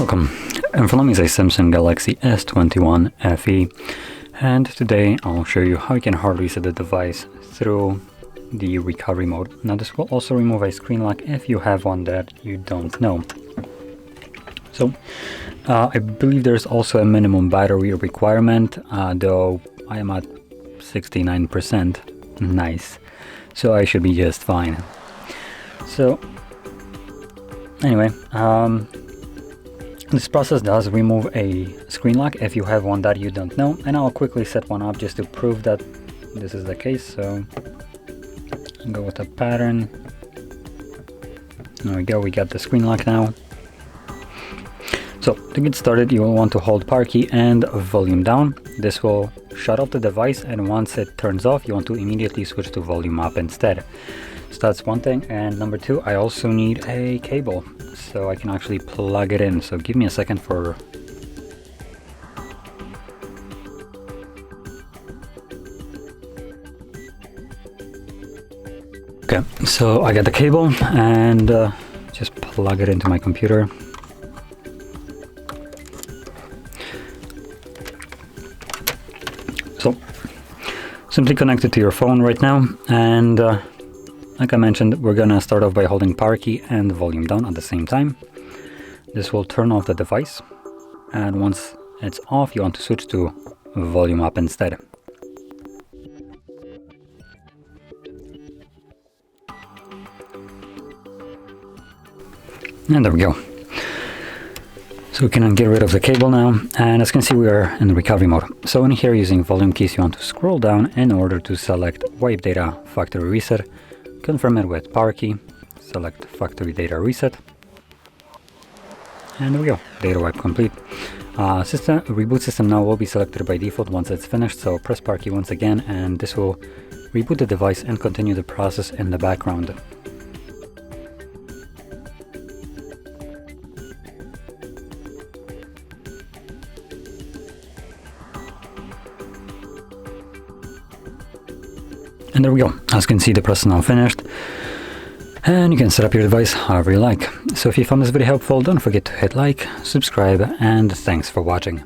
Welcome. In front of me is a Samsung Galaxy S21 FE, and today I'll show you how you can hard reset the device through the recovery mode. Now this will also remove a screen lock if you have one that you don't know. So I believe there's also a minimum battery requirement, though I am at 69%. Nice. So I should be just fine. So anyway, this process does remove a screen lock if you have one that you don't know, and I'll quickly set one up just to prove that this is the case. So I'll go with a pattern. There we go, we got the screen lock now. So to get started, you will want to hold power key and volume down. This will shut off the device, and once it turns off, you want to immediately switch to volume up instead. So that's one thing. And number two, I also need a cable so I can actually plug it in. So give me a second for... Okay, so I got the cable and just plug it into my computer. So simply connect it to your phone right now, and like I mentioned, we're gonna start off by holding power key and volume down at the same time. This will turn off the device, and once it's off, you want to switch to volume up instead. And there we go. So we can get rid of the cable now, and as you can see, we are in recovery mode. So in here, using volume keys, you want to scroll down in order to select Wipe Data Factory Reset, confirm it with power key, select Factory Data Reset, and there we go, data wipe complete. Reboot system now will be selected by default once it's finished, so press power key once again, and this will reboot the device and continue the process in the background. And there we go. As you can see, the process is now finished, and you can set up your device however you like. So if you found this video helpful, don't forget to hit like, subscribe, and thanks for watching.